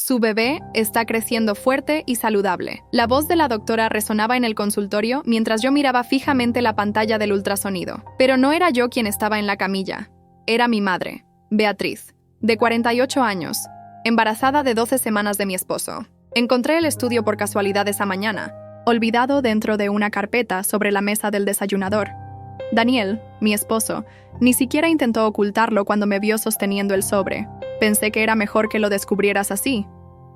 Su bebé está creciendo fuerte y saludable. La voz de la doctora resonaba en el consultorio mientras yo miraba fijamente la pantalla del ultrasonido. Pero no era yo quien estaba en la camilla. Era mi madre, Beatriz, de 48 años, embarazada de 12 semanas de mi esposo. Encontré el estudio por casualidad esa mañana, olvidado dentro de una carpeta sobre la mesa del desayunador. Daniel, mi esposo, ni siquiera intentó ocultarlo cuando me vio sosteniendo el sobre. Pensé que era mejor que lo descubrieras así,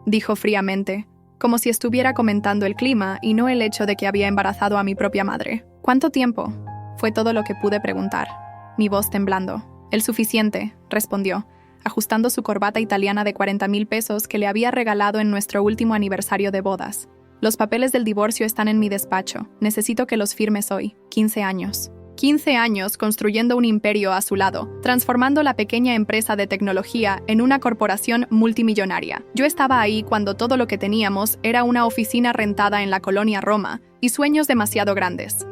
dijo fríamente, como si estuviera comentando el clima y no el hecho de que había embarazado a mi propia madre. ¿Cuánto tiempo? Fue todo lo que pude preguntar, mi voz temblando. El suficiente, respondió, ajustando su corbata italiana de 40,000 pesos que le había regalado en nuestro último aniversario de bodas. Los papeles del divorcio están en mi despacho. Necesito que los firmes hoy. 15 años. 15 años construyendo un imperio a su lado, transformando la pequeña empresa de tecnología en una corporación multimillonaria. Yo estaba ahí cuando todo lo que teníamos era una oficina rentada en la colonia Roma y sueños demasiado grandes.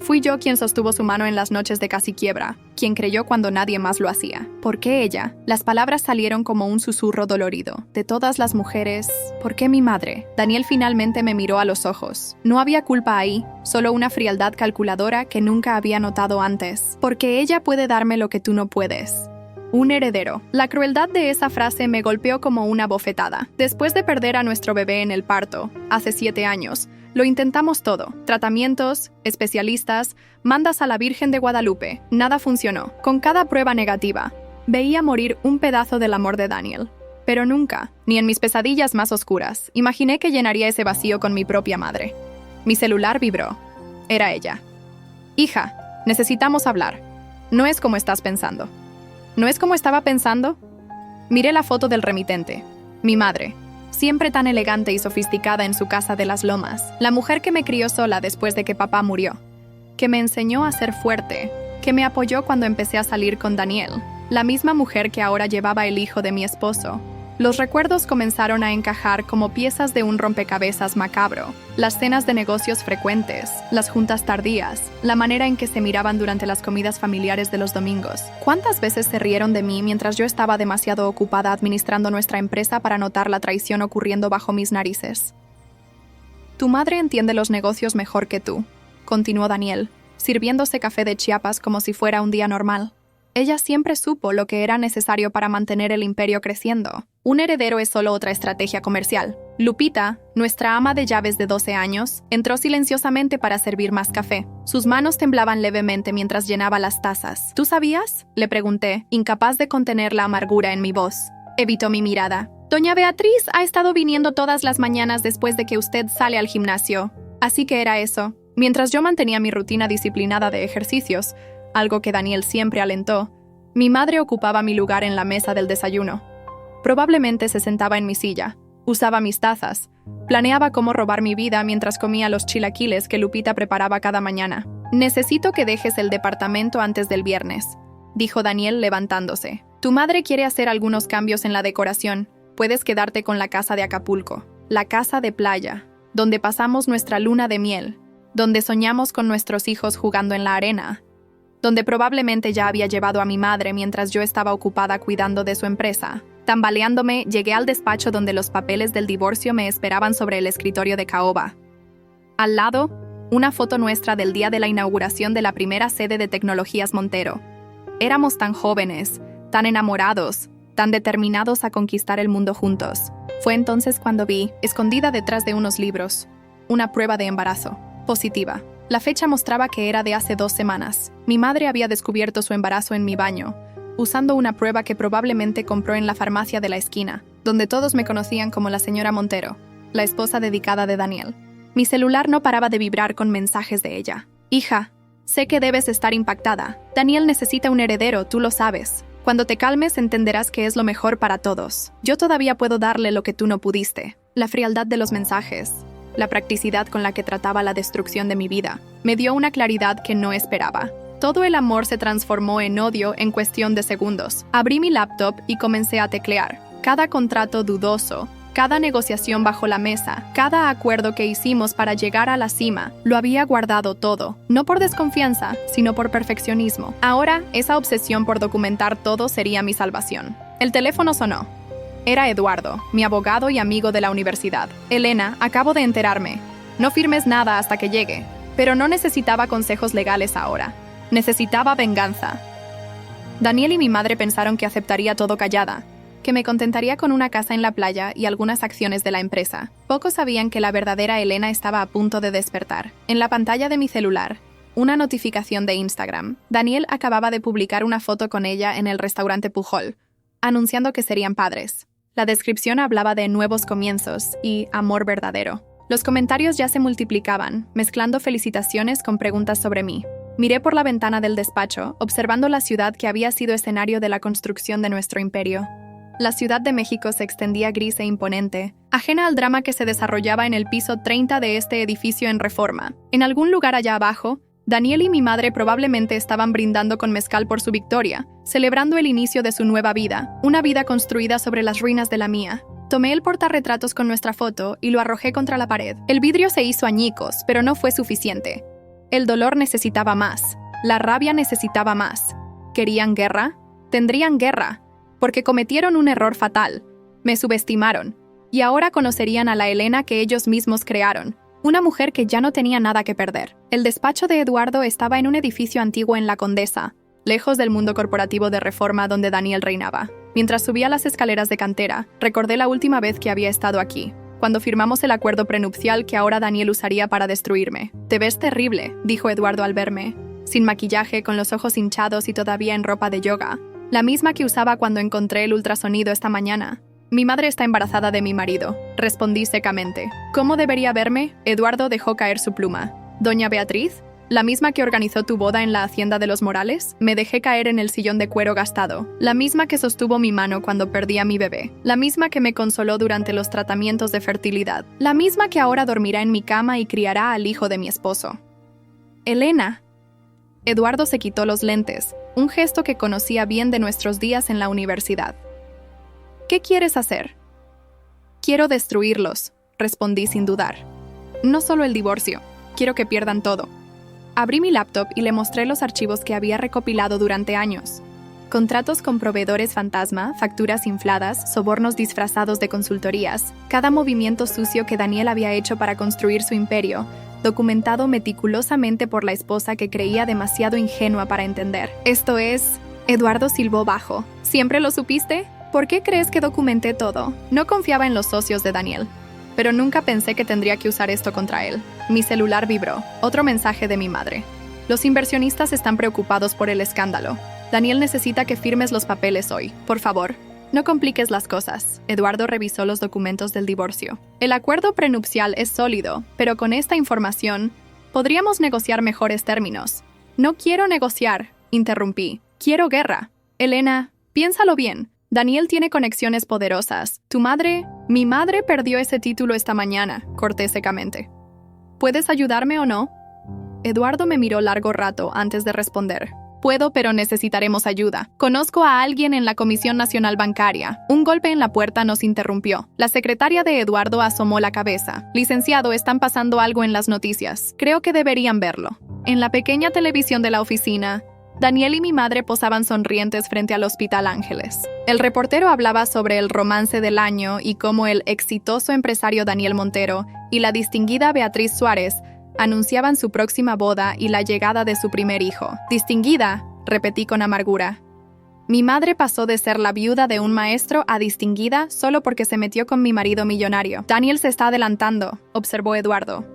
Fui yo quien sostuvo su mano en las noches de casi quiebra, quien creyó cuando nadie más lo hacía. ¿Por qué ella? Las palabras salieron como un susurro dolorido. De todas las mujeres, ¿por qué mi madre? Daniel finalmente me miró a los ojos. No había culpa ahí, solo una frialdad calculadora que nunca había notado antes. Porque ella puede darme lo que tú no puedes. Un heredero. La crueldad de esa frase me golpeó como una bofetada. Después de perder a nuestro bebé en el parto, hace 7 años, lo intentamos todo. Tratamientos, especialistas, mandas a la Virgen de Guadalupe. Nada funcionó. Con cada prueba negativa, veía morir un pedazo del amor de Daniel. Pero nunca, ni en mis pesadillas más oscuras, imaginé que llenaría ese vacío con mi propia madre. Mi celular vibró. Era ella. Hija, necesitamos hablar. No es como estás pensando. ¿No es como estaba pensando? Miré la foto del remitente. Mi madre. Siempre tan elegante y sofisticada en su casa de las Lomas, la mujer que me crió sola después de que papá murió, que me enseñó a ser fuerte, que me apoyó cuando empecé a salir con Daniel, la misma mujer que ahora llevaba el hijo de mi esposo. Los recuerdos comenzaron a encajar como piezas de un rompecabezas macabro, las cenas de negocios frecuentes, las juntas tardías, la manera en que se miraban durante las comidas familiares de los domingos. ¿Cuántas veces se rieron de mí mientras yo estaba demasiado ocupada administrando nuestra empresa para notar la traición ocurriendo bajo mis narices? Tu madre entiende los negocios mejor que tú, continuó Daniel, sirviéndose café de Chiapas como si fuera un día normal. Ella siempre supo lo que era necesario para mantener el imperio creciendo. Un heredero es solo otra estrategia comercial. Lupita, nuestra ama de llaves de 12 años, entró silenciosamente para servir más café. Sus manos temblaban levemente mientras llenaba las tazas. ¿Tú sabías?, le pregunté, incapaz de contener la amargura en mi voz. Evitó mi mirada. Doña Beatriz ha estado viniendo todas las mañanas después de que usted sale al gimnasio. Así que era eso. Mientras yo mantenía mi rutina disciplinada de ejercicios, algo que Daniel siempre alentó, mi madre ocupaba mi lugar en la mesa del desayuno. Probablemente se sentaba en mi silla, usaba mis tazas, planeaba cómo robar mi vida mientras comía los chilaquiles que Lupita preparaba cada mañana. Necesito que dejes el departamento antes del viernes, dijo Daniel levantándose. Tu madre quiere hacer algunos cambios en la decoración. Puedes quedarte con la casa de Acapulco, la casa de playa, donde pasamos nuestra luna de miel, donde soñamos con nuestros hijos jugando en la arena, donde probablemente ya había llevado a mi madre mientras yo estaba ocupada cuidando de su empresa. Tambaleándome, llegué al despacho donde los papeles del divorcio me esperaban sobre el escritorio de caoba. Al lado, una foto nuestra del día de la inauguración de la primera sede de Tecnologías Montero. Éramos tan jóvenes, tan enamorados, tan determinados a conquistar el mundo juntos. Fue entonces cuando vi, escondida detrás de unos libros, una prueba de embarazo, positiva. La fecha mostraba que era de hace 2 semanas. Mi madre había descubierto su embarazo en mi baño, usando una prueba que probablemente compró en la farmacia de la esquina, donde todos me conocían como la señora Montero, la esposa dedicada de Daniel. Mi celular no paraba de vibrar con mensajes de ella. Hija, sé que debes estar impactada. Daniel necesita un heredero, tú lo sabes. Cuando te calmes entenderás que es lo mejor para todos. Yo todavía puedo darle lo que tú no pudiste. La frialdad de los mensajes, la practicidad con la que trataba la destrucción de mi vida, me dio una claridad que no esperaba. Todo el amor se transformó en odio en cuestión de segundos. Abrí mi laptop y comencé a teclear. Cada contrato dudoso, cada negociación bajo la mesa, cada acuerdo que hicimos para llegar a la cima, lo había guardado todo. No por desconfianza, sino por perfeccionismo. Ahora, esa obsesión por documentar todo sería mi salvación. El teléfono sonó. Era Eduardo, mi abogado y amigo de la universidad. Elena, acabo de enterarme. No firmes nada hasta que llegue. Pero no necesitaba consejos legales ahora. Necesitaba venganza. Daniel y mi madre pensaron que aceptaría todo callada, que me contentaría con una casa en la playa y algunas acciones de la empresa. Pocos sabían que la verdadera Elena estaba a punto de despertar. En la pantalla de mi celular, una notificación de Instagram. Daniel acababa de publicar una foto con ella en el restaurante Pujol, anunciando que serían padres. La descripción hablaba de nuevos comienzos y amor verdadero. Los comentarios ya se multiplicaban, mezclando felicitaciones con preguntas sobre mí. Miré por la ventana del despacho, observando la ciudad que había sido escenario de la construcción de nuestro imperio. La Ciudad de México se extendía gris e imponente, ajena al drama que se desarrollaba en el piso 30 de este edificio en Reforma. En algún lugar allá abajo, Daniel y mi madre probablemente estaban brindando con mezcal por su victoria, celebrando el inicio de su nueva vida, una vida construida sobre las ruinas de la mía. Tomé el portarretratos con nuestra foto y lo arrojé contra la pared. El vidrio se hizo añicos, pero no fue suficiente. El dolor necesitaba más. La rabia necesitaba más. ¿Querían guerra? Tendrían guerra, porque cometieron un error fatal. Me subestimaron. Y ahora conocerían a la Elena que ellos mismos crearon. Una mujer que ya no tenía nada que perder. El despacho de Eduardo estaba en un edificio antiguo en La Condesa, lejos del mundo corporativo de Reforma donde Daniel reinaba. Mientras subía las escaleras de cantera, recordé la última vez que había estado aquí, cuando firmamos el acuerdo prenupcial que ahora Daniel usaría para destruirme. «Te ves terrible», dijo Eduardo al verme, sin maquillaje, con los ojos hinchados y todavía en ropa de yoga, la misma que usaba cuando encontré el ultrasonido esta mañana. «Mi madre está embarazada de mi marido», respondí secamente. «¿Cómo debería verme?». Eduardo dejó caer su pluma. «¿Doña Beatriz? ¿La misma que organizó tu boda en la hacienda de los Morales?». Me dejé caer en el sillón de cuero gastado. «La misma que sostuvo mi mano cuando perdí a mi bebé. La misma que me consoló durante los tratamientos de fertilidad. La misma que ahora dormirá en mi cama y criará al hijo de mi esposo». «Elena». Eduardo se quitó los lentes, un gesto que conocía bien de nuestros días en la universidad. «¿Qué quieres hacer?». «Quiero destruirlos», respondí sin dudar. «No solo el divorcio, quiero que pierdan todo». Abrí mi laptop y le mostré los archivos que había recopilado durante años. Contratos con proveedores fantasma, facturas infladas, sobornos disfrazados de consultorías, cada movimiento sucio que Daniel había hecho para construir su imperio, documentado meticulosamente por la esposa que creía demasiado ingenua para entender. «Esto es...». Eduardo silbó bajo. «¿Siempre lo supiste? ¿Por qué crees que documenté todo?». No confiaba en los socios de Daniel, pero nunca pensé que tendría que usar esto contra él. Mi celular vibró. Otro mensaje de mi madre. «Los inversionistas están preocupados por el escándalo. Daniel necesita que firmes los papeles hoy. Por favor, no compliques las cosas». Eduardo revisó los documentos del divorcio. «El acuerdo prenupcial es sólido, pero con esta información podríamos negociar mejores términos». «No quiero negociar», interrumpí. «Quiero guerra». «Elena, piénsalo bien. Daniel tiene conexiones poderosas. Tu madre...». «Mi madre perdió ese título esta mañana», corté secamente. «¿Puedes ayudarme o no?». Eduardo me miró largo rato antes de responder. «Puedo, pero necesitaremos ayuda. Conozco a alguien en la Comisión Nacional Bancaria». Un golpe en la puerta nos interrumpió. La secretaria de Eduardo asomó la cabeza. «Licenciado, están pasando algo en las noticias. Creo que deberían verlo». En la pequeña televisión de la oficina, Daniel y mi madre posaban sonrientes frente al Hospital Ángeles. El reportero hablaba sobre el romance del año y cómo el exitoso empresario Daniel Montero y la distinguida Beatriz Suárez anunciaban su próxima boda y la llegada de su primer hijo. «Distinguida», repetí con amargura. Mi madre pasó de ser la viuda de un maestro a distinguida solo porque se metió con mi marido millonario. «Daniel se está adelantando», observó Eduardo.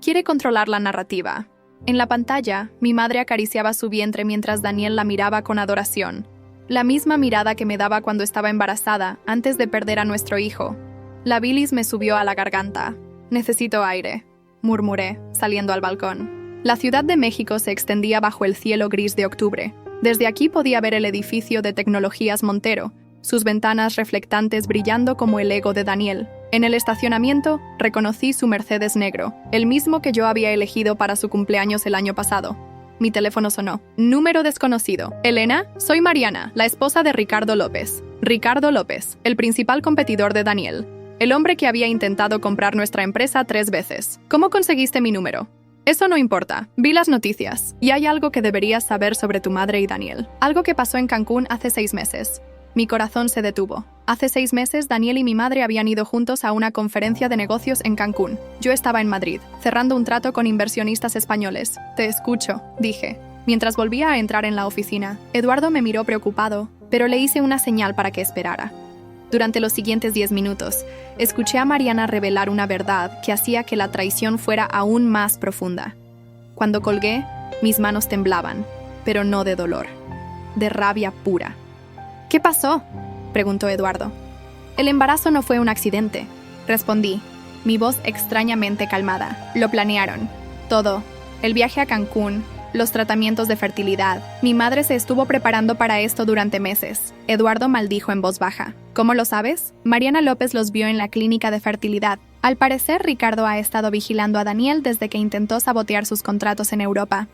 «Quiere controlar la narrativa». En la pantalla, mi madre acariciaba su vientre mientras Daniel la miraba con adoración. La misma mirada que me daba cuando estaba embarazada, antes de perder a nuestro hijo. La bilis me subió a la garganta. «Necesito aire», murmuré, saliendo al balcón. La Ciudad de México se extendía bajo el cielo gris de octubre. Desde aquí podía ver el edificio de Tecnologías Montero, sus ventanas reflectantes brillando como el ego de Daniel. En el estacionamiento, reconocí su Mercedes negro, el mismo que yo había elegido para su cumpleaños el año pasado. Mi teléfono sonó. Número desconocido. «Elena, soy Mariana, la esposa de Ricardo López». Ricardo López, el principal competidor de Daniel. El hombre que había intentado comprar nuestra empresa 3 veces. «¿Cómo conseguiste mi número?». «Eso no importa. Vi las noticias. Y hay algo que deberías saber sobre tu madre y Daniel. Algo que pasó en Cancún hace 6 meses». Mi corazón se detuvo. Hace 6 meses, Daniel y mi madre habían ido juntos a una conferencia de negocios en Cancún. Yo estaba en Madrid, cerrando un trato con inversionistas españoles. Te escucho, dije. Mientras volvía a entrar en la oficina, Eduardo me miró preocupado, pero le hice una señal para que esperara. Durante los siguientes 10 minutos, escuché a Mariana revelar una verdad que hacía que la traición fuera aún más profunda. Cuando colgué, mis manos temblaban, pero no de dolor, de rabia pura. ¿Qué pasó?, preguntó Eduardo. El embarazo no fue un accidente, respondí, mi voz extrañamente calmada. Lo planearon. Todo. El viaje a Cancún, los tratamientos de fertilidad. Mi madre se estuvo preparando para esto durante meses. Eduardo maldijo en voz baja. ¿Cómo lo sabes? Mariana López los vio en la clínica de fertilidad. Al parecer, Ricardo ha estado vigilando a Daniel desde que intentó sabotear sus contratos en Europa.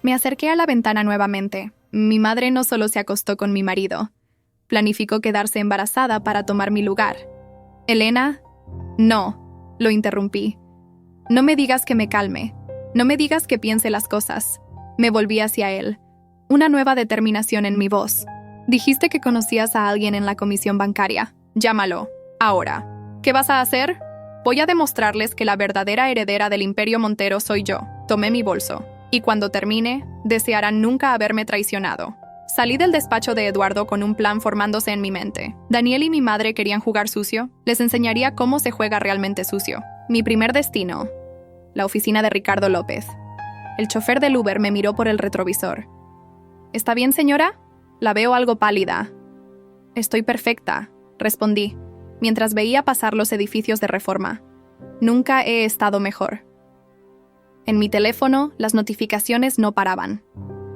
Me acerqué a la ventana nuevamente. Mi madre no solo se acostó con mi marido. Planificó quedarse embarazada para tomar mi lugar. ¿Elena? No, lo interrumpí. No me digas que me calme. No me digas que piense las cosas. Me volví hacia él. Una nueva determinación en mi voz. Dijiste que conocías a alguien en la comisión bancaria. Llámalo. Ahora. ¿Qué vas a hacer? Voy a demostrarles que la verdadera heredera del Imperio Montero soy yo. Tomé mi bolso. Y cuando termine, desearán nunca haberme traicionado. Salí del despacho de Eduardo con un plan formándose en mi mente. Daniel y mi madre querían jugar sucio. Les enseñaría cómo se juega realmente sucio. Mi primer destino. La oficina de Ricardo López. El chofer del Uber me miró por el retrovisor. ¿Está bien, señora? La veo algo pálida. Estoy perfecta, respondí, mientras veía pasar los edificios de Reforma. Nunca he estado mejor. En mi teléfono, las notificaciones no paraban.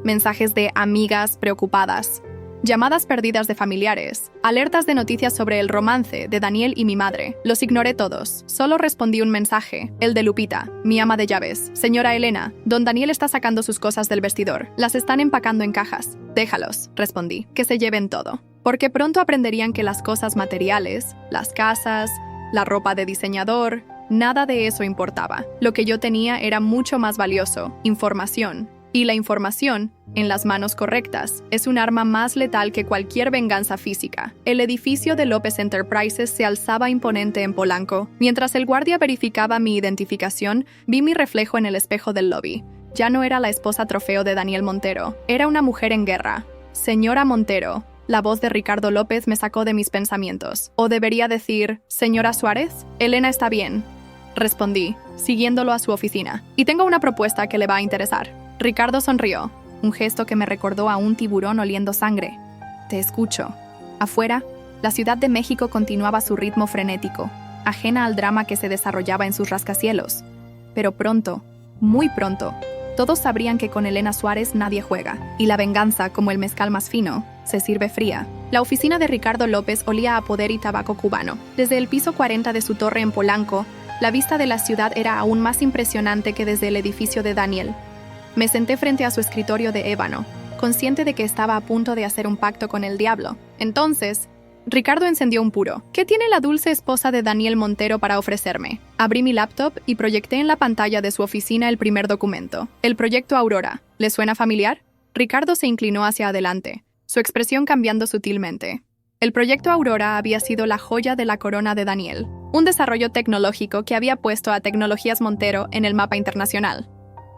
Mensajes de amigas preocupadas, llamadas perdidas de familiares, alertas de noticias sobre el romance de Daniel y mi madre. Los ignoré todos. Solo respondí un mensaje, el de Lupita, mi ama de llaves. Señora Elena, don Daniel está sacando sus cosas del vestidor. Las están empacando en cajas. Déjalos, respondí, que se lleven todo. Porque pronto aprenderían que las cosas materiales, las casas, la ropa de diseñador, nada de eso importaba. Lo que yo tenía era mucho más valioso, información. Y la información, en las manos correctas, es un arma más letal que cualquier venganza física. El edificio de López Enterprises se alzaba imponente en Polanco. Mientras el guardia verificaba mi identificación, vi mi reflejo en el espejo del lobby. Ya no era la esposa trofeo de Daniel Montero, era una mujer en guerra. Señora Montero. La voz de Ricardo López me sacó de mis pensamientos. ¿O debería decir, señora Suárez? Elena está bien, respondí, siguiéndolo a su oficina. Y tengo una propuesta que le va a interesar. Ricardo sonrió, un gesto que me recordó a un tiburón oliendo sangre. Te escucho. Afuera, la Ciudad de México continuaba su ritmo frenético, ajena al drama que se desarrollaba en sus rascacielos. Pero pronto, muy pronto, todos sabrían que con Elena Suárez nadie juega, y la venganza, como el mezcal más fino, se sirve fría. La oficina de Ricardo López olía a poder y tabaco cubano. Desde el piso 40 de su torre en Polanco, la vista de la ciudad era aún más impresionante que desde el edificio de Daniel. Me senté frente a su escritorio de ébano, consciente de que estaba a punto de hacer un pacto con el diablo. Entonces, Ricardo encendió un puro. ¿Qué tiene la dulce esposa de Daniel Montero para ofrecerme? Abrí mi laptop y proyecté en la pantalla de su oficina el primer documento. El proyecto Aurora. ¿Le suena familiar? Ricardo se inclinó hacia adelante, su expresión cambiando sutilmente. El proyecto Aurora había sido la joya de la corona de Daniel, un desarrollo tecnológico que había puesto a Tecnologías Montero en el mapa internacional.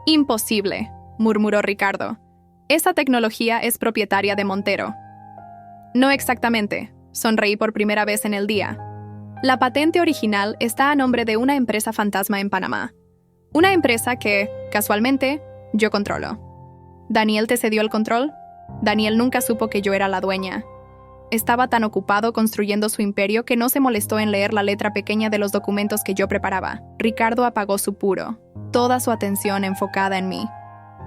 Imposible, murmuró Ricardo. Esa tecnología es propietaria de Montero. No exactamente, sonreí por primera vez en el día. La patente original está a nombre de una empresa fantasma en Panamá. Una empresa que, casualmente, yo controlo. ¿Daniel te cedió el control? Daniel nunca supo que yo era la dueña. Estaba tan ocupado construyendo su imperio que no se molestó en leer la letra pequeña de los documentos que yo preparaba. Ricardo apagó su puro, toda su atención enfocada en mí.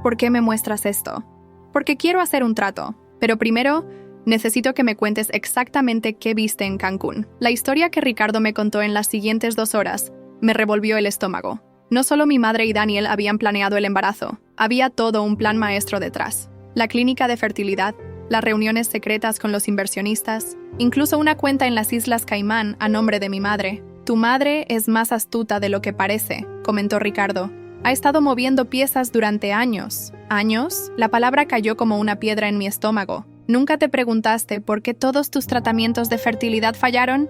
¿Por qué me muestras esto? Porque quiero hacer un trato, pero primero necesito que me cuentes exactamente qué viste en Cancún. La historia que Ricardo me contó en las siguientes 2 horas me revolvió el estómago. No solo mi madre y Daniel habían planeado el embarazo, había todo un plan maestro detrás. La clínica de fertilidad, las reuniones secretas con los inversionistas, incluso una cuenta en las Islas Caimán a nombre de mi madre. Tu madre es más astuta de lo que parece, comentó Ricardo. Ha estado moviendo piezas durante años. ¿Años? La palabra cayó como una piedra en mi estómago. ¿Nunca te preguntaste por qué todos tus tratamientos de fertilidad fallaron?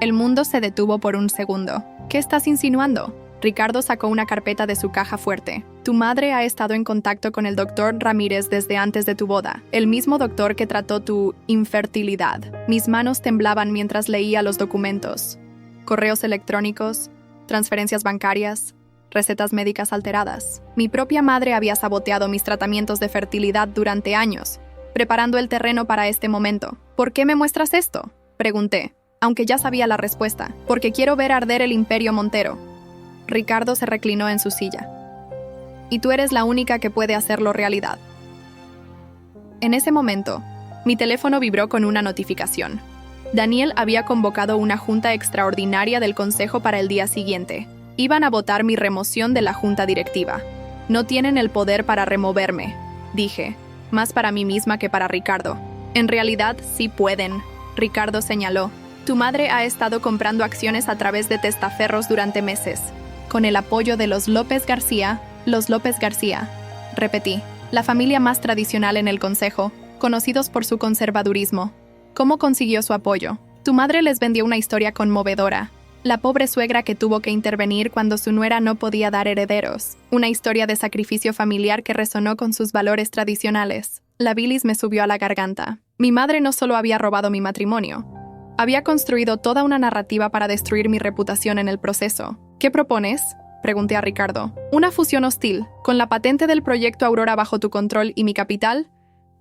El mundo se detuvo por un segundo. ¿Qué estás insinuando? Ricardo sacó una carpeta de su caja fuerte. Tu madre ha estado en contacto con el doctor Ramírez desde antes de tu boda, el mismo doctor que trató tu infertilidad. Mis manos temblaban mientras leía los documentos. Correos electrónicos, transferencias bancarias, recetas médicas alteradas. Mi propia madre había saboteado mis tratamientos de fertilidad durante años, preparando el terreno para este momento. ¿Por qué me muestras esto?, pregunté, aunque ya sabía la respuesta. Porque quiero ver arder el Imperio Montero. Ricardo se reclinó en su silla. Y tú eres la única que puede hacerlo realidad. En ese momento, mi teléfono vibró con una notificación. Daniel había convocado una junta extraordinaria del consejo para el día siguiente. Iban a votar mi remoción de la junta directiva. No tienen el poder para removerme, dije, más para mí misma que para Ricardo. En realidad, sí pueden, Ricardo señaló. Tu madre ha estado comprando acciones a través de testaferros durante meses. Con el apoyo de los López García, repetí, la familia más tradicional en el consejo, conocidos por su conservadurismo. ¿Cómo consiguió su apoyo? Tu madre les vendió una historia conmovedora. La pobre suegra que tuvo que intervenir cuando su nuera no podía dar herederos. Una historia de sacrificio familiar que resonó con sus valores tradicionales. La bilis me subió a la garganta. Mi madre no solo había robado mi matrimonio, había construido toda una narrativa para destruir mi reputación en el proceso. ¿Qué propones?, pregunté a Ricardo. Una fusión hostil. Con la patente del proyecto Aurora bajo tu control y mi capital,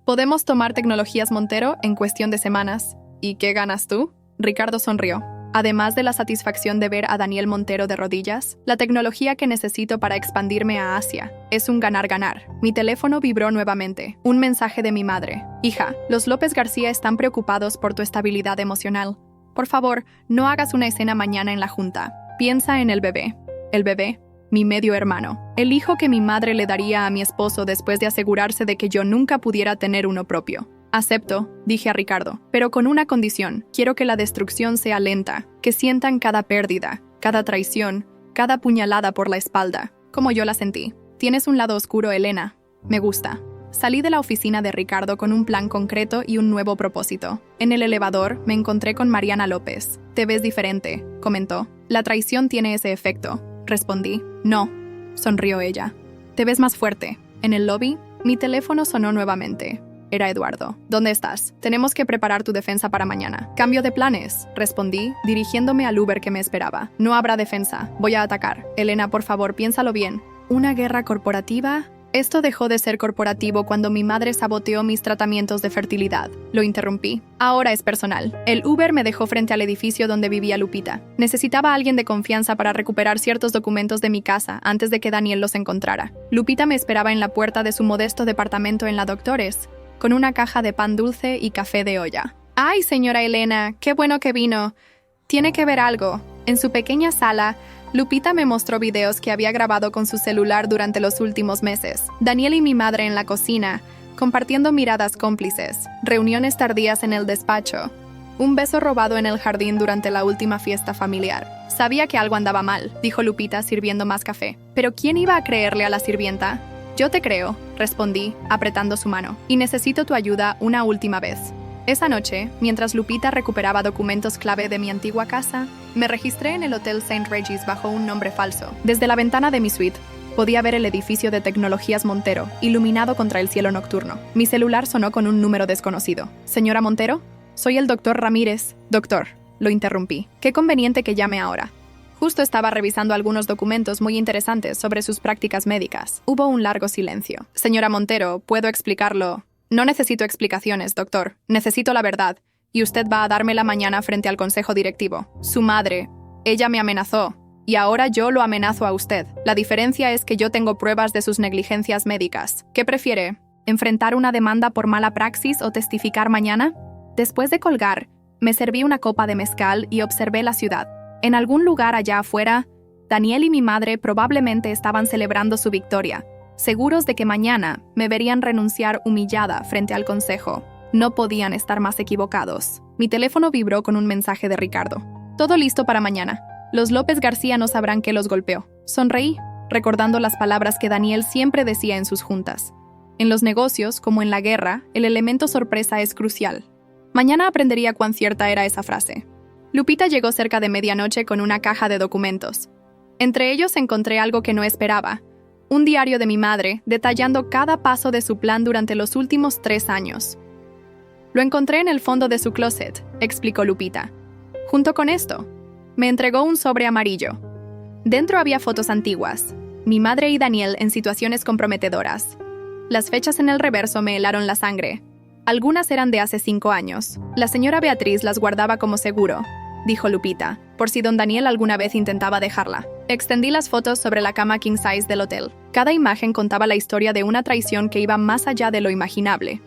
podemos tomar Tecnologías Montero en cuestión de semanas. ¿Y qué ganas tú?, Ricardo sonrió. Además de la satisfacción de ver a Daniel Montero de rodillas, la tecnología que necesito para expandirme a Asia. Es un ganar-ganar. Mi teléfono vibró nuevamente. Un mensaje de mi madre. Hija, los López García están preocupados por tu estabilidad emocional. Por favor, no hagas una escena mañana en la junta. Piensa en el bebé. El bebé, mi medio hermano. El hijo que mi madre le daría a mi esposo después de asegurarse de que yo nunca pudiera tener uno propio. Acepto, dije a Ricardo, pero con una condición. Quiero que la destrucción sea lenta, que sientan cada pérdida, cada traición, cada puñalada por la espalda, como yo la sentí. Tienes un lado oscuro, Elena. Me gusta. Salí de la oficina de Ricardo con un plan concreto y un nuevo propósito. En el elevador me encontré con Mariana López. Te ves diferente, comentó. La traición tiene ese efecto, respondí. No, sonrió ella. Te ves más fuerte. En el lobby, mi teléfono sonó nuevamente. Era Eduardo. ¿Dónde estás? Tenemos que preparar tu defensa para mañana. Cambio de planes, respondí, dirigiéndome al Uber que me esperaba. No habrá defensa. Voy a atacar. Elena, por favor, piénsalo bien. ¿Una guerra corporativa? Esto dejó de ser corporativo cuando mi madre saboteó mis tratamientos de fertilidad. Lo interrumpí. Ahora es personal. El Uber me dejó frente al edificio donde vivía Lupita. Necesitaba a alguien de confianza para recuperar ciertos documentos de mi casa antes de que Daniel los encontrara. Lupita me esperaba en la puerta de su modesto departamento en la Doctores, con una caja de pan dulce y café de olla. ¡Ay, señora Elena! ¡Qué bueno que vino! Tiene que ver algo. En su pequeña sala, Lupita me mostró videos que había grabado con su celular durante los últimos meses. Daniel y mi madre en la cocina, compartiendo miradas cómplices, reuniones tardías en el despacho, un beso robado en el jardín durante la última fiesta familiar. Sabía que algo andaba mal, dijo Lupita sirviendo más café. ¿Pero quién iba a creerle a la sirvienta? Yo te creo, respondí, apretando su mano, y necesito tu ayuda una última vez. Esa noche, mientras Lupita recuperaba documentos clave de mi antigua casa, me registré en el Hotel St. Regis bajo un nombre falso. Desde la ventana de mi suite, podía ver el edificio de Tecnologías Montero, iluminado contra el cielo nocturno. Mi celular sonó con un número desconocido. ¿Señora Montero? Soy el doctor Ramírez. Doctor, lo interrumpí. Qué conveniente que llame ahora. Justo estaba revisando algunos documentos muy interesantes sobre sus prácticas médicas. Hubo un largo silencio. Señora Montero, ¿puedo explicarlo? No necesito explicaciones, doctor. Necesito la verdad. Y usted va a dármela mañana frente al consejo directivo. Su madre. Ella me amenazó. Y ahora yo lo amenazo a usted. La diferencia es que yo tengo pruebas de sus negligencias médicas. ¿Qué prefiere? ¿Enfrentar una demanda por mala praxis o testificar mañana? Después de colgar, me serví una copa de mezcal y observé la ciudad. En algún lugar allá afuera, Daniel y mi madre probablemente estaban celebrando su victoria, seguros de que mañana me verían renunciar humillada frente al consejo. No podían estar más equivocados. Mi teléfono vibró con un mensaje de Ricardo. Todo listo para mañana. Los López García no sabrán qué los golpeó. Sonreí, recordando las palabras que Daniel siempre decía en sus juntas. En los negocios, como en la guerra, el elemento sorpresa es crucial. Mañana aprendería cuán cierta era esa frase. Lupita llegó cerca de medianoche con una caja de documentos. Entre ellos encontré algo que no esperaba. Un diario de mi madre, detallando cada paso de su plan durante los últimos 3 años. Lo encontré en el fondo de su closet, explicó Lupita. Junto con esto, me entregó un sobre amarillo. Dentro había fotos antiguas. Mi madre y Daniel en situaciones comprometedoras. Las fechas en el reverso me helaron la sangre. Algunas eran de hace 5 años. La señora Beatriz las guardaba como seguro, dijo Lupita, por si don Daniel alguna vez intentaba dejarla. Extendí las fotos sobre la cama king size del hotel. Cada imagen contaba la historia de una traición que iba más allá de lo imaginable.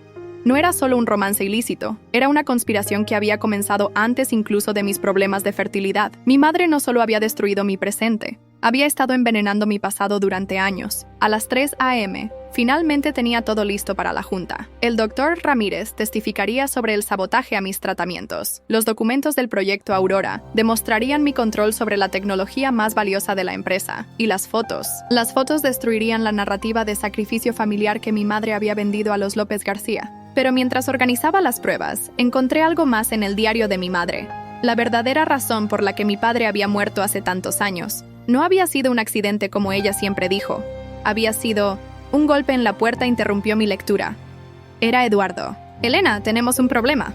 No era solo un romance ilícito, era una conspiración que había comenzado antes incluso de mis problemas de fertilidad. Mi madre no solo había destruido mi presente, había estado envenenando mi pasado durante años. A las 3 a.m., finalmente tenía todo listo para la junta. El doctor Ramírez testificaría sobre el sabotaje a mis tratamientos. Los documentos del proyecto Aurora demostrarían mi control sobre la tecnología más valiosa de la empresa. Y las fotos. Las fotos destruirían la narrativa de sacrificio familiar que mi madre había vendido a los López García. Pero mientras organizaba las pruebas, encontré algo más en el diario de mi madre. La verdadera razón por la que mi padre había muerto hace tantos años. No había sido un accidente como ella siempre dijo. Había sido... Un golpe en la puerta interrumpió mi lectura. Era Eduardo. «Elena, tenemos un problema»,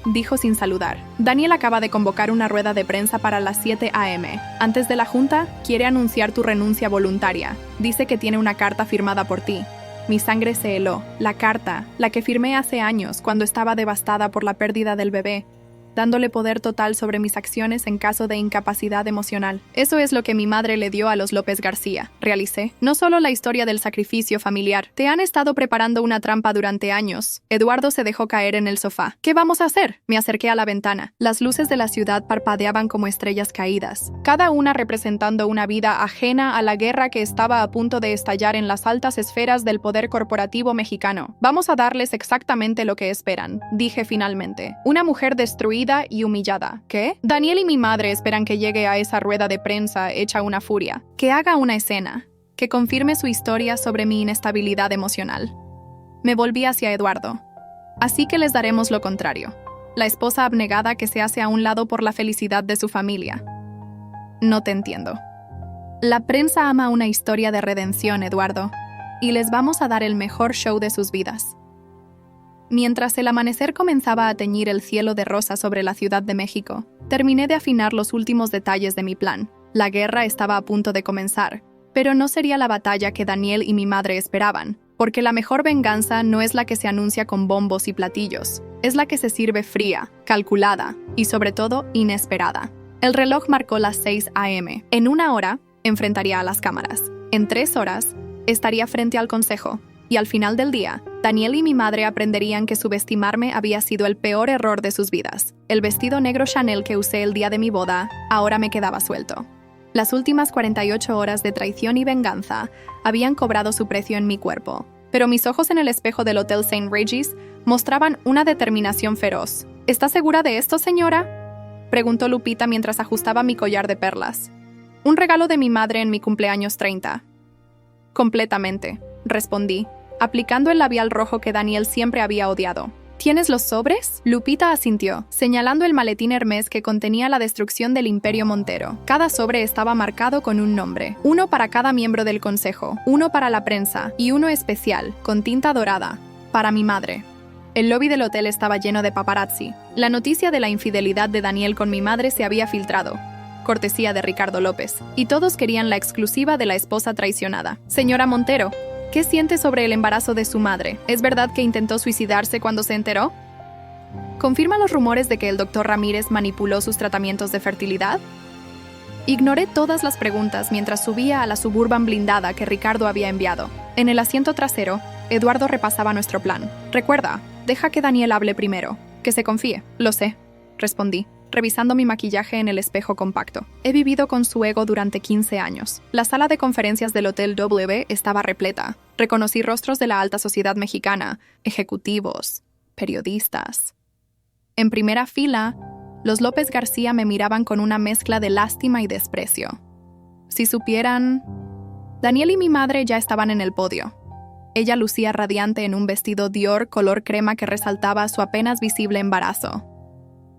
dijo sin saludar. «Daniel acaba de convocar una rueda de prensa para las 7 a.m. Antes de la junta, quiere anunciar tu renuncia voluntaria. Dice que tiene una carta firmada por ti». Mi sangre se heló. La carta, la que firmé hace años, cuando estaba devastada por la pérdida del bebé, dándole poder total sobre mis acciones en caso de incapacidad emocional. Eso es lo que mi madre le dio a los López García. Realicé. No solo la historia del sacrificio familiar. Te han estado preparando una trampa durante años. Eduardo se dejó caer en el sofá. ¿Qué vamos a hacer? Me acerqué a la ventana. Las luces de la ciudad parpadeaban como estrellas caídas, cada una representando una vida ajena a la guerra que estaba a punto de estallar en las altas esferas del poder corporativo mexicano. Vamos a darles exactamente lo que esperan, dije finalmente. Una mujer destruida y humillada. ¿Qué? Daniel y mi madre esperan que llegue a esa rueda de prensa hecha una furia, que haga una escena, que confirme su historia sobre mi inestabilidad emocional. Me volví hacia Eduardo. Así que les daremos lo contrario. La esposa abnegada que se hace a un lado por la felicidad de su familia. No te entiendo. La prensa ama una historia de redención, Eduardo, y les vamos a dar el mejor show de sus vidas. Mientras el amanecer comenzaba a teñir el cielo de rosa sobre la Ciudad de México, terminé de afinar los últimos detalles de mi plan. La guerra estaba a punto de comenzar, pero no sería la batalla que Daniel y mi madre esperaban, porque la mejor venganza no es la que se anuncia con bombos y platillos, es la que se sirve fría, calculada y sobre todo inesperada. El reloj marcó las 6 a.m. En 1 hora, enfrentaría a las cámaras. En 3 horas, estaría frente al consejo. Y al final del día, Daniel y mi madre aprenderían que subestimarme había sido el peor error de sus vidas. El vestido negro Chanel que usé el día de mi boda ahora me quedaba suelto. Las últimas 48 horas de traición y venganza habían cobrado su precio en mi cuerpo, pero mis ojos en el espejo del Hotel St. Regis mostraban una determinación feroz. ¿Está segura de esto, señora?, preguntó Lupita mientras ajustaba mi collar de perlas. Un regalo de mi madre en mi cumpleaños 30. Completamente, respondí, aplicando el labial rojo que Daniel siempre había odiado. ¿Tienes los sobres? Lupita asintió, señalando el maletín Hermes que contenía la destrucción del Imperio Montero. Cada sobre estaba marcado con un nombre, uno para cada miembro del consejo, uno para la prensa y uno especial, con tinta dorada, para mi madre. El lobby del hotel estaba lleno de paparazzi. La noticia de la infidelidad de Daniel con mi madre se había filtrado, cortesía de Ricardo López, y todos querían la exclusiva de la esposa traicionada. Señora Montero, ¿qué siente sobre el embarazo de su madre? ¿Es verdad que intentó suicidarse cuando se enteró? ¿Confirma los rumores de que el doctor Ramírez manipuló sus tratamientos de fertilidad? Ignoré todas las preguntas mientras subía a la Suburban blindada que Ricardo había enviado. En el asiento trasero, Eduardo repasaba nuestro plan. Recuerda, deja que Daniel hable primero. Que se confíe. Lo sé, respondí, revisando mi maquillaje en el espejo compacto. He vivido con su ego durante 15 años. La sala de conferencias del Hotel W estaba repleta. Reconocí rostros de la alta sociedad mexicana, ejecutivos, periodistas. En primera fila, los López García me miraban con una mezcla de lástima y desprecio. Si supieran... Daniel y mi madre ya estaban en el podio. Ella lucía radiante en un vestido Dior color crema que resaltaba su apenas visible embarazo.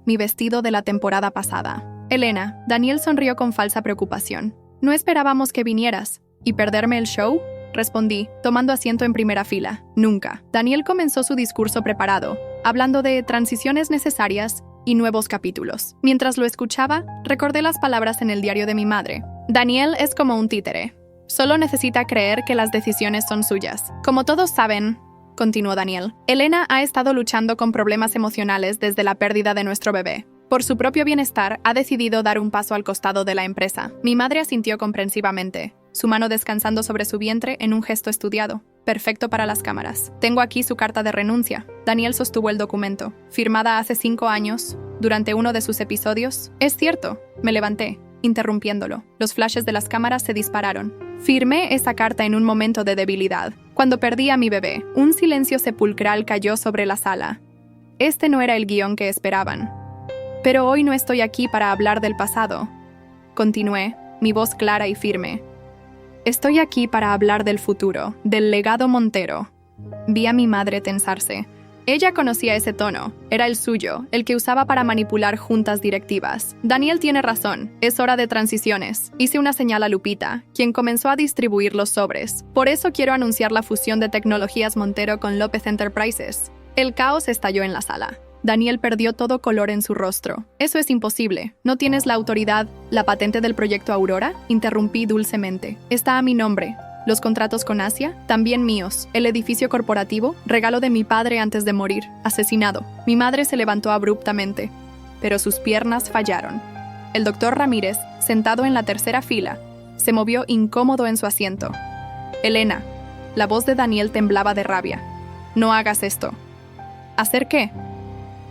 Mi vestido de la temporada pasada. Elena, Daniel sonrió con falsa preocupación. No esperábamos que vinieras. ¿Y perderme el show? Respondí, tomando asiento en primera fila. Nunca. Daniel comenzó su discurso preparado, hablando de transiciones necesarias y nuevos capítulos. Mientras lo escuchaba, recordé las palabras en el diario de mi madre. Daniel es como un títere. Solo necesita creer que las decisiones son suyas. Como todos saben, continuó Daniel, Elena ha estado luchando con problemas emocionales desde la pérdida de nuestro bebé. Por su propio bienestar, ha decidido dar un paso al costado de la empresa. Mi madre asintió comprensivamente, su mano descansando sobre su vientre en un gesto estudiado. Perfecto para las cámaras. Tengo aquí su carta de renuncia. Daniel sostuvo el documento, firmada hace 5 años, durante uno de sus episodios. Es cierto, me levanté, interrumpiéndolo. Los flashes de las cámaras se dispararon. Firmé esa carta en un momento de debilidad. Cuando perdí a mi bebé, un silencio sepulcral cayó sobre la sala. Este no era el guión que esperaban. Pero hoy no estoy aquí para hablar del pasado. Continué, mi voz clara y firme. Estoy aquí para hablar del futuro, del legado Montero. Vi a mi madre tensarse. Ella conocía ese tono. Era el suyo, el que usaba para manipular juntas directivas. Daniel tiene razón. Es hora de transiciones. Hice una señal a Lupita, quien comenzó a distribuir los sobres. Por eso quiero anunciar la fusión de Tecnologías Montero con López Enterprises. El caos estalló en la sala. Daniel perdió todo color en su rostro. Eso es imposible. ¿No tienes la autoridad, la patente del proyecto Aurora? Interrumpí dulcemente. Está a mi nombre. Los contratos con Asia, también míos. El edificio corporativo, regalo de mi padre antes de morir, asesinado. Mi madre se levantó abruptamente, pero sus piernas fallaron. El doctor Ramírez, sentado en la tercera fila, se movió incómodo en su asiento. Elena, la voz de Daniel temblaba de rabia. No hagas esto. ¿Hacer qué?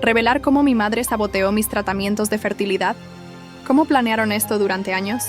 ¿Revelar cómo mi madre saboteó mis tratamientos de fertilidad? ¿Cómo planearon esto durante años?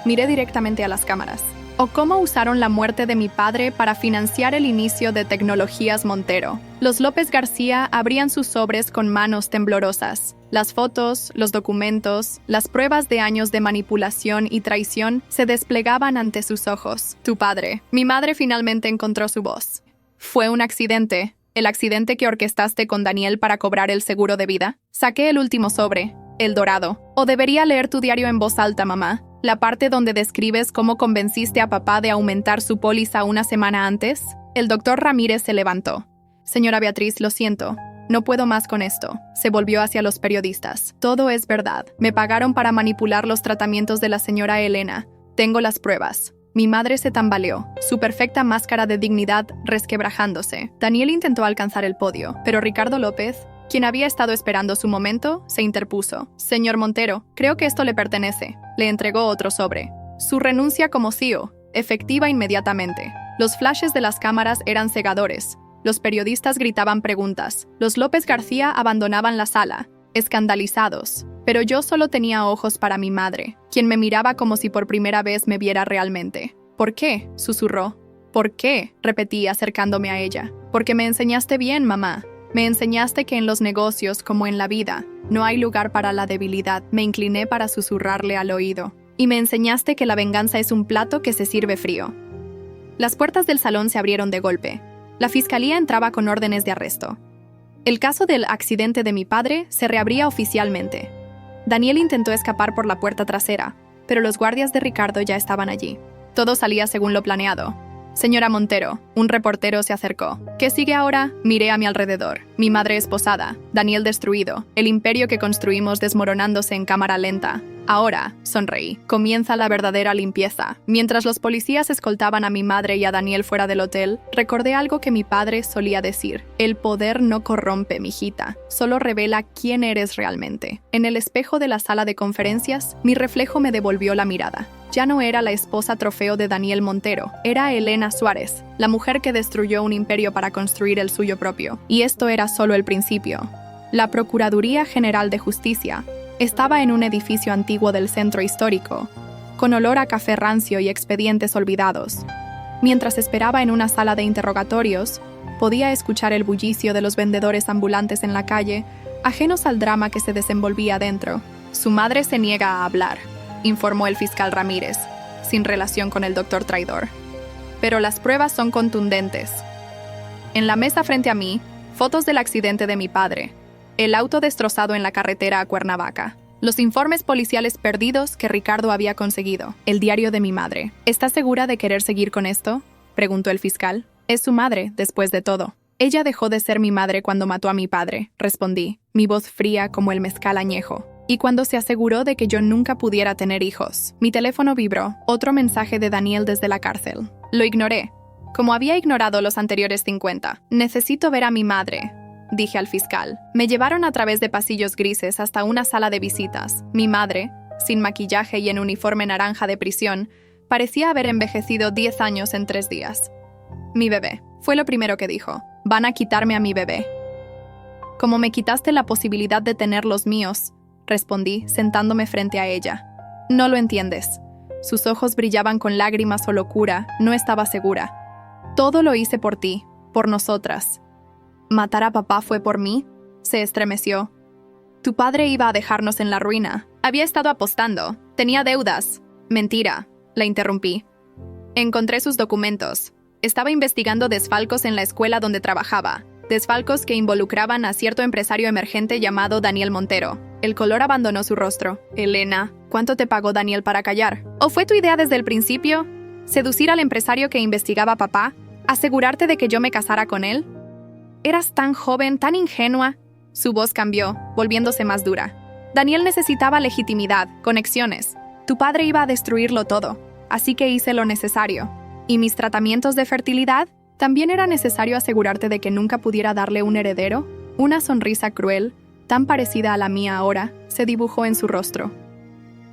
Miré directamente a las cámaras. ¿O cómo usaron la muerte de mi padre para financiar el inicio de Tecnologías Montero? Los López García abrían sus sobres con manos temblorosas. Las fotos, los documentos, las pruebas de años de manipulación y traición se desplegaban ante sus ojos. Tu padre. Mi madre finalmente encontró su voz. Fue un accidente. ¿El accidente que orquestaste con Daniel para cobrar el seguro de vida? Saqué el último sobre, el dorado. ¿O debería leer tu diario en voz alta, mamá? La parte donde describes cómo convenciste a papá de aumentar su póliza una semana antes. El doctor Ramírez se levantó. Señora Beatriz, lo siento. No puedo más con esto. Se volvió hacia los periodistas. Todo es verdad. Me pagaron para manipular los tratamientos de la señora Elena. Tengo las pruebas. Mi madre se tambaleó, su perfecta máscara de dignidad resquebrajándose. Daniel intentó alcanzar el podio, pero Ricardo López, quien había estado esperando su momento, se interpuso. Señor Montero, creo que esto le pertenece. Le entregó otro sobre. Su renuncia como CEO, efectiva inmediatamente. Los flashes de las cámaras eran cegadores. Los periodistas gritaban preguntas. Los López García abandonaban la sala, escandalizados. Pero yo solo tenía ojos para mi madre, quien me miraba como si por primera vez me viera realmente. ¿Por qué?, susurró. ¿Por qué?, repetí acercándome a ella. Porque me enseñaste bien, mamá. Me enseñaste que en los negocios, como en la vida, no hay lugar para la debilidad. Me incliné para susurrarle al oído. Y me enseñaste que la venganza es un plato que se sirve frío. Las puertas del salón se abrieron de golpe. La fiscalía entraba con órdenes de arresto. El caso del accidente de mi padre se reabría oficialmente. Daniel intentó escapar por la puerta trasera, pero los guardias de Ricardo ya estaban allí. Todo salía según lo planeado. Señora Montero, un reportero se acercó. ¿Qué sigue ahora? Miré a mi alrededor. Mi madre esposada, Daniel destruido, el imperio que construimos desmoronándose en cámara lenta. Ahora, sonreí, comienza la verdadera limpieza. Mientras los policías escoltaban a mi madre y a Daniel fuera del hotel, recordé algo que mi padre solía decir. El poder no corrompe, mijita, solo revela quién eres realmente. En el espejo de la sala de conferencias, mi reflejo me devolvió la mirada. Ya no era la esposa trofeo de Daniel Montero, era Elena Suárez, la mujer que destruyó un imperio para construir el suyo propio. Y esto era solo el principio. La Procuraduría General de Justicia estaba en un edificio antiguo del centro histórico, con olor a café rancio y expedientes olvidados. Mientras esperaba en una sala de interrogatorios, podía escuchar el bullicio de los vendedores ambulantes en la calle, ajenos al drama que se desenvolvía dentro. Su madre se niega a hablar, informó el fiscal Ramírez, sin relación con el doctor traidor. pero las pruebas son contundentes. En la mesa frente a mí, fotos del accidente de mi padre, el auto destrozado en la carretera a Cuernavaca, los informes policiales perdidos que Ricardo había conseguido, el diario de mi madre. ¿Estás segura de querer seguir con esto?, preguntó el fiscal. Es su madre, después de todo. Ella dejó de ser mi madre cuando mató a mi padre, respondí, mi voz fría como el mezcal añejo. Y cuando se aseguró de que yo nunca pudiera tener hijos. Mi teléfono vibró, otro mensaje de Daniel desde la cárcel. Lo ignoré, como había ignorado los anteriores 50. Necesito ver a mi madre, dije al fiscal. Me llevaron a través de pasillos grises hasta una sala de visitas. Mi madre, sin maquillaje y en uniforme naranja de prisión, parecía haber envejecido 10 años en 3 días. Mi bebé, fue lo primero que dijo. Van a quitarme a mi bebé. Como me quitaste la posibilidad de tener los míos, respondí, sentándome frente a ella. No lo entiendes. Sus ojos brillaban con lágrimas o locura, no estaba segura. Todo lo hice por ti, por nosotras. ¿Matar a papá fue por mí? Se estremeció. Tu padre iba a dejarnos en la ruina. Había estado apostando. Tenía deudas. Mentira, la interrumpí. Encontré sus documentos. Estaba investigando desfalcos en la escuela donde trabajaba. Desfalcos que involucraban a cierto empresario emergente llamado Daniel Montero. El color abandonó su rostro. Elena, ¿cuánto te pagó Daniel para callar? ¿O fue tu idea desde el principio? ¿Seducir al empresario que investigaba a papá? ¿Asegurarte de que yo me casara con él? Eras tan joven, tan ingenua. Su voz cambió, volviéndose más dura. Daniel necesitaba legitimidad, conexiones. Tu padre iba a destruirlo todo, así que hice lo necesario. ¿Y mis tratamientos de fertilidad? ¿También era necesario asegurarte de que nunca pudiera darle un heredero? Una sonrisa cruel, tan parecida a la mía ahora, se dibujó en su rostro.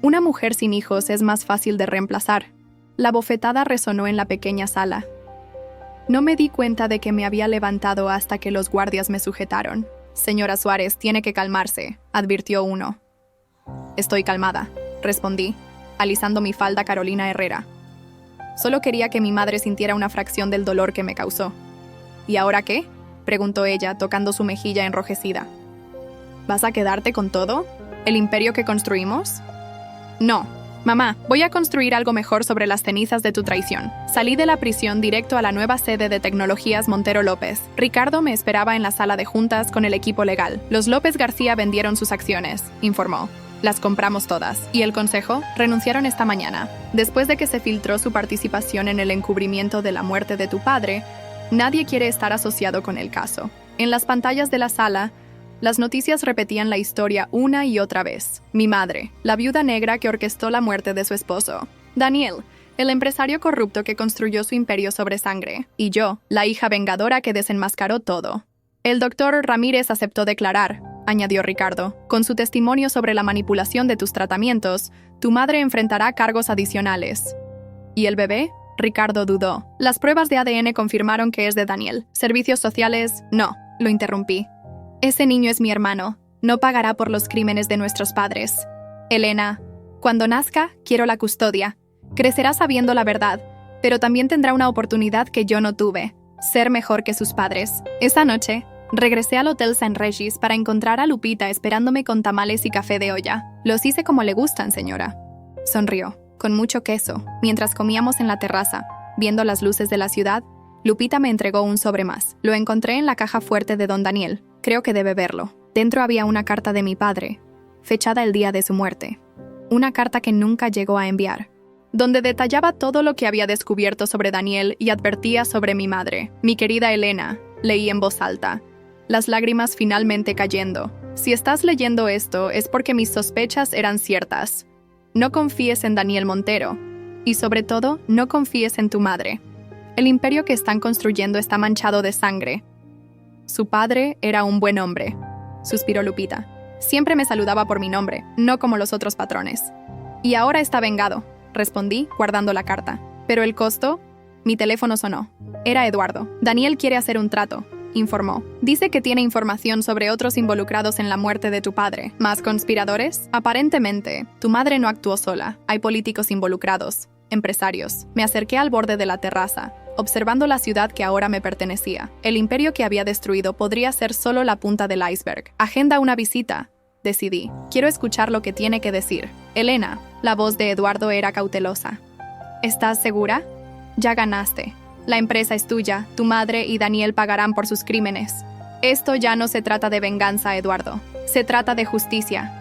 Una mujer sin hijos es más fácil de reemplazar. La bofetada resonó en la pequeña sala. No me di cuenta de que me había levantado hasta que los guardias me sujetaron. Señora Suárez, tiene que calmarse, advirtió uno. Estoy calmada, respondí, alisando mi falda Carolina Herrera. Solo quería que mi madre sintiera una fracción del dolor que me causó. ¿Y ahora qué?, preguntó ella, tocando su mejilla enrojecida. ¿Vas a quedarte con todo? ¿El imperio que construimos? No. Mamá, voy a construir algo mejor sobre las cenizas de tu traición. Salí de la prisión directo a la nueva sede de tecnologías Montero López. Ricardo me esperaba en la sala de juntas con el equipo legal. Los López García vendieron sus acciones, informó. Las compramos todas. ¿Y el consejo? Renunciaron esta mañana. Después de que se filtró su participación en el encubrimiento de la muerte de tu padre, nadie quiere estar asociado con el caso. En las pantallas de la sala, las noticias repetían la historia una y otra vez. Mi madre, la viuda negra que orquestó la muerte de su esposo. Daniel, el empresario corrupto que construyó su imperio sobre sangre. Y yo, la hija vengadora que desenmascaró todo. El doctor Ramírez aceptó declarar, añadió Ricardo. Con su testimonio sobre la manipulación de tus tratamientos, tu madre enfrentará cargos adicionales. ¿Y el bebé? Ricardo dudó. Las pruebas de ADN confirmaron que es de Daniel. Servicios sociales, no, lo interrumpí. Ese niño es mi hermano. No pagará por los crímenes de nuestros padres. Elena, cuando nazca, quiero la custodia. Crecerá sabiendo la verdad, pero también tendrá una oportunidad que yo no tuve. Ser mejor que sus padres. Esa noche, regresé al Hotel St. Regis para encontrar a Lupita esperándome con tamales y café de olla. Los hice como le gustan, señora. Sonrió, con mucho queso, mientras comíamos en la terraza. Viendo las luces de la ciudad, Lupita me entregó un sobre más. Lo encontré en la caja fuerte de don Daniel. Creo que debe verlo. Dentro había una carta de mi padre, fechada el día de su muerte. Una carta que nunca llegó a enviar, donde detallaba todo lo que había descubierto sobre Daniel y advertía sobre mi madre. Mi querida Elena, leí en voz alta, las lágrimas finalmente cayendo. Si estás leyendo esto es porque mis sospechas eran ciertas. No confíes en Daniel Montero. Y sobre todo, no confíes en tu madre. El imperio que están construyendo está manchado de sangre. Su padre era un buen hombre, suspiró Lupita. Siempre me saludaba por mi nombre, no como los otros patrones. Y ahora está vengado, respondí, guardando la carta. ¿Pero el costo? Mi teléfono sonó. Era Eduardo. Daniel quiere hacer un trato, informó. Dice que tiene información sobre otros involucrados en la muerte de tu padre. ¿Más conspiradores? Aparentemente, tu madre no actuó sola. Hay políticos involucrados, empresarios. Me acerqué al borde de la terraza, observando la ciudad que ahora me pertenecía. El imperio que había destruido podría ser solo la punta del iceberg. Agenda una visita, decidí. Quiero escuchar lo que tiene que decir. Elena, la voz de Eduardo era cautelosa. ¿Estás segura? Ya ganaste. La empresa es tuya, tu madre y Daniel pagarán por sus crímenes. Esto ya no se trata de venganza, Eduardo. Se trata de justicia.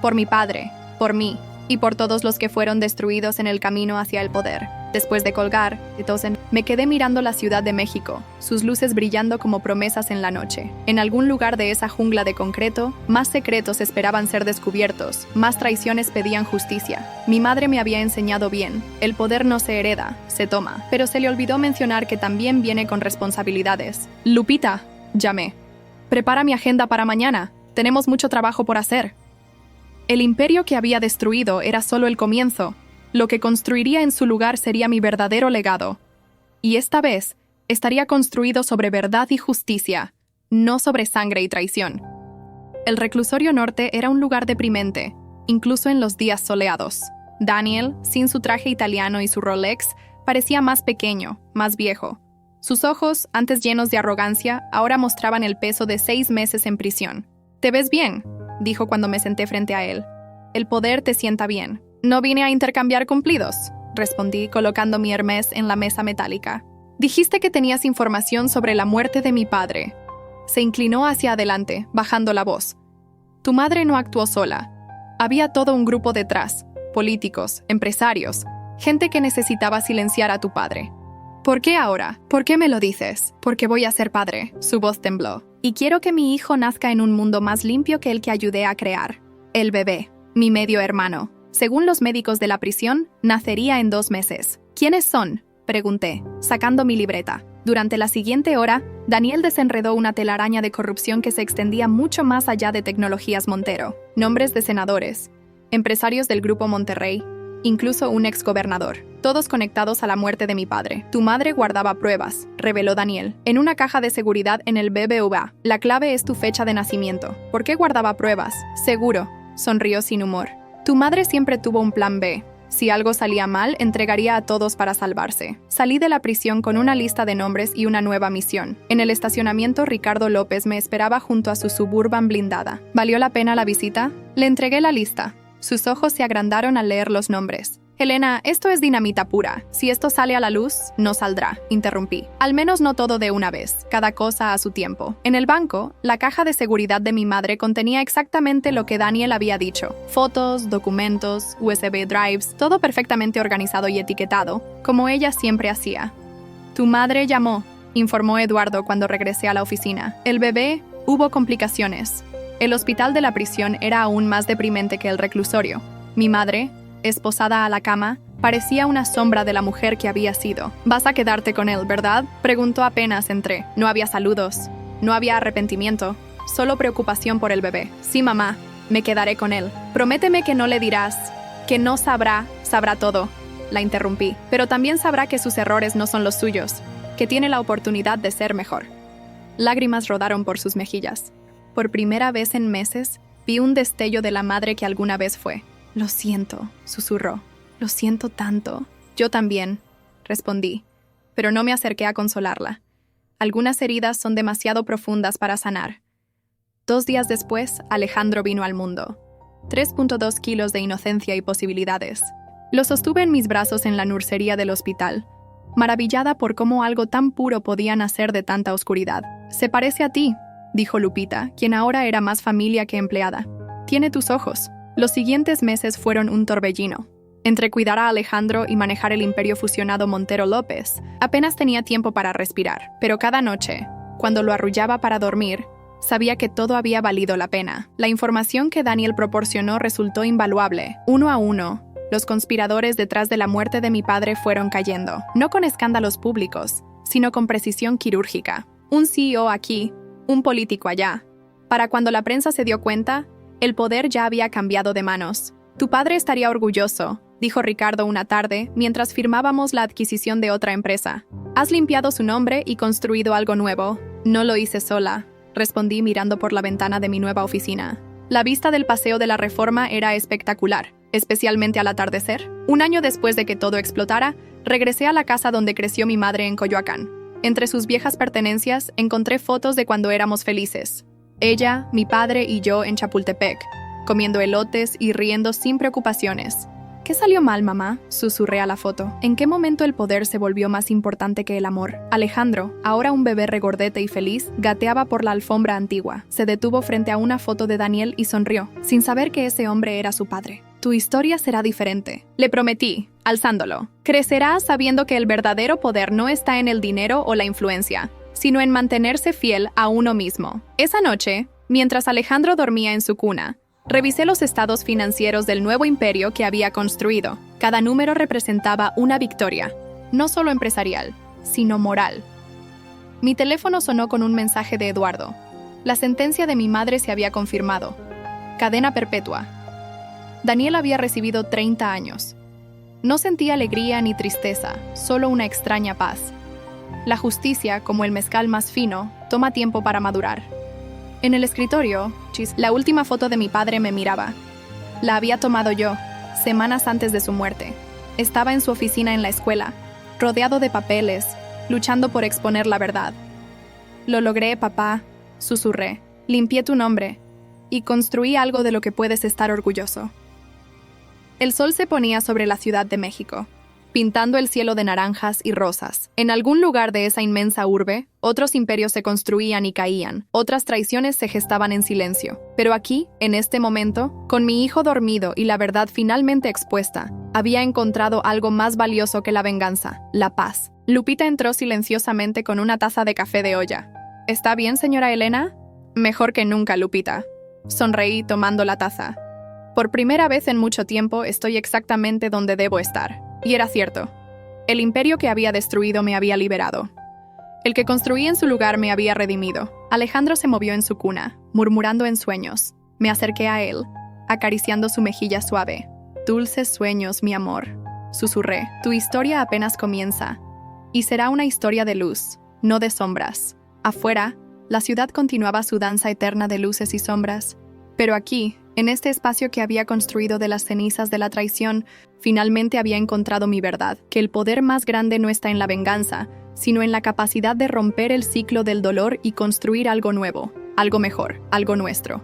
Por mi padre, por mí y por todos los que fueron destruidos en el camino hacia el poder. Después de colgar, me quedé mirando la Ciudad de México, sus luces brillando como promesas en la noche. En algún lugar de esa jungla de concreto, más secretos esperaban ser descubiertos, más traiciones pedían justicia. Mi madre me había enseñado bien, el poder no se hereda, se toma, pero se le olvidó mencionar que también viene con responsabilidades. Lupita, llamé. Prepara mi agenda para mañana, tenemos mucho trabajo por hacer. El imperio que había destruido era solo el comienzo. Lo que construiría en su lugar sería mi verdadero legado. Y esta vez, estaría construido sobre verdad y justicia, no sobre sangre y traición. El reclusorio norte era un lugar deprimente, incluso en los días soleados. Daniel, sin su traje italiano y su Rolex, parecía más pequeño, más viejo. Sus ojos, antes llenos de arrogancia, ahora mostraban el peso de 6 meses en prisión. «¿Te ves bien?», dijo cuando me senté frente a él. «El poder te sienta bien». «No vine a intercambiar cumplidos», respondí, colocando mi Hermès en la mesa metálica. «Dijiste que tenías información sobre la muerte de mi padre». Se inclinó hacia adelante, bajando la voz. «Tu madre no actuó sola. Había todo un grupo detrás, políticos, empresarios, gente que necesitaba silenciar a tu padre». «¿Por qué ahora? ¿Por qué me lo dices?» «Porque voy a ser padre», su voz tembló. «Y quiero que mi hijo nazca en un mundo más limpio que el que ayudé a crear. El bebé, mi medio hermano. Según los médicos de la prisión, nacería en 2 meses. ¿Quiénes son?», pregunté, sacando mi libreta. Durante la siguiente hora, Daniel desenredó una telaraña de corrupción que se extendía mucho más allá de Tecnologías Montero. Nombres de senadores, empresarios del Grupo Monterrey, incluso un exgobernador. Todos conectados a la muerte de mi padre. «Tu madre guardaba pruebas», reveló Daniel, «en una caja de seguridad en el BBVA. La clave es tu fecha de nacimiento». «¿Por qué guardaba pruebas?». «Seguro», sonrió sin humor. «Tu madre siempre tuvo un plan B. Si algo salía mal, entregaría a todos para salvarse». Salí de la prisión con una lista de nombres y una nueva misión. En el estacionamiento, Ricardo López me esperaba junto a su Suburban blindada. ¿Valió la pena la visita? Le entregué la lista. Sus ojos se agrandaron al leer los nombres. «Elena, esto es dinamita pura. Si esto sale a la luz, no saldrá», interrumpí. «Al menos no todo de una vez, cada cosa a su tiempo». En el banco, la caja de seguridad de mi madre contenía exactamente lo que Daniel había dicho. Fotos, documentos, USB drives, todo perfectamente organizado y etiquetado, como ella siempre hacía. «Tu madre llamó», informó Eduardo cuando regresé a la oficina. «El bebé, hubo complicaciones». El hospital de la prisión era aún más deprimente que el reclusorio. Mi madre, esposada a la cama, parecía una sombra de la mujer que había sido. «Vas a quedarte con él, ¿verdad?», preguntó apenas entré. No había saludos, no había arrepentimiento, solo preocupación por el bebé. «Sí, mamá, me quedaré con él». «Prométeme que no le dirás, que no sabrá todo», la interrumpí. «Pero también sabrá que sus errores no son los suyos, que tiene la oportunidad de ser mejor». Lágrimas rodaron por sus mejillas. Por primera vez en meses, vi un destello de la madre que alguna vez fue. «Lo siento», susurró. «Lo siento tanto». «Yo también», respondí, pero no me acerqué a consolarla. Algunas heridas son demasiado profundas para sanar. 2 días después, Alejandro vino al mundo. 3.2 kilos de inocencia y posibilidades. Lo sostuve en mis brazos en la nursería del hospital, maravillada por cómo algo tan puro podía nacer de tanta oscuridad. «Se parece a ti», dijo Lupita, quien ahora era más familia que empleada. «Tiene tus ojos». Los siguientes meses fueron un torbellino. Entre cuidar a Alejandro y manejar el imperio fusionado Montero López, apenas tenía tiempo para respirar. Pero cada noche, cuando lo arrullaba para dormir, sabía que todo había valido la pena. La información que Daniel proporcionó resultó invaluable. Uno a uno, los conspiradores detrás de la muerte de mi padre fueron cayendo, no con escándalos públicos, sino con precisión quirúrgica. Un CEO aquí, un político allá. Para cuando la prensa se dio cuenta, el poder ya había cambiado de manos. «Tu padre estaría orgulloso», dijo Ricardo una tarde mientras firmábamos la adquisición de otra empresa. «Has limpiado su nombre y construido algo nuevo». «No lo hice sola», respondí mirando por la ventana de mi nueva oficina. La vista del Paseo de la Reforma era espectacular, especialmente al atardecer. 1 año después de que todo explotara, regresé a la casa donde creció mi madre en Coyoacán. Entre sus viejas pertenencias encontré fotos de cuando éramos felices. Ella, mi padre y yo en Chapultepec, comiendo elotes y riendo sin preocupaciones. ¿Qué salió mal, mamá?, susurré a la foto. ¿En qué momento el poder se volvió más importante que el amor? Alejandro, ahora un bebé regordete y feliz, gateaba por la alfombra antigua. Se detuvo frente a una foto de Daniel y sonrió, sin saber que ese hombre era su padre. Tu historia será diferente, le prometí, alzándolo. Crecerá sabiendo que el verdadero poder no está en el dinero o la influencia, sino en mantenerse fiel a uno mismo. Esa noche, mientras Alejandro dormía en su cuna, revisé los estados financieros del nuevo imperio que había construido. Cada número representaba una victoria, no solo empresarial, sino moral. Mi teléfono sonó con un mensaje de Eduardo. La sentencia de mi madre se había confirmado. Cadena perpetua. Daniel había recibido 30 años. No sentía alegría ni tristeza, solo una extraña paz. La justicia, como el mezcal más fino, toma tiempo para madurar. En el escritorio, la última foto de mi padre me miraba. La había tomado yo, semanas antes de su muerte. Estaba en su oficina en la escuela, rodeado de papeles, luchando por exponer la verdad. Lo logré, papá, susurré. Limpié tu nombre y construí algo de lo que puedes estar orgulloso. El sol se ponía sobre la Ciudad de México, pintando el cielo de naranjas y rosas. En algún lugar de esa inmensa urbe, otros imperios se construían y caían, otras traiciones se gestaban en silencio. Pero aquí, en este momento, con mi hijo dormido y la verdad finalmente expuesta, había encontrado algo más valioso que la venganza, la paz. Lupita entró silenciosamente con una taza de café de olla. ¿Está bien, señora Elena? Mejor que nunca, Lupita. Sonreí tomando la taza. Por primera vez en mucho tiempo estoy exactamente donde debo estar. Y era cierto. El imperio que había destruido me había liberado. El que construí en su lugar me había redimido. Alejandro se movió en su cuna, murmurando en sueños. Me acerqué a él, acariciando su mejilla suave. Dulces sueños, mi amor. Susurré. Tu historia apenas comienza. Y será una historia de luz, no de sombras. Afuera, la ciudad continuaba su danza eterna de luces y sombras. Pero aquí, en este espacio que había construido de las cenizas de la traición, finalmente había encontrado mi verdad, que el poder más grande no está en la venganza, sino en la capacidad de romper el ciclo del dolor y construir algo nuevo, algo mejor, algo nuestro.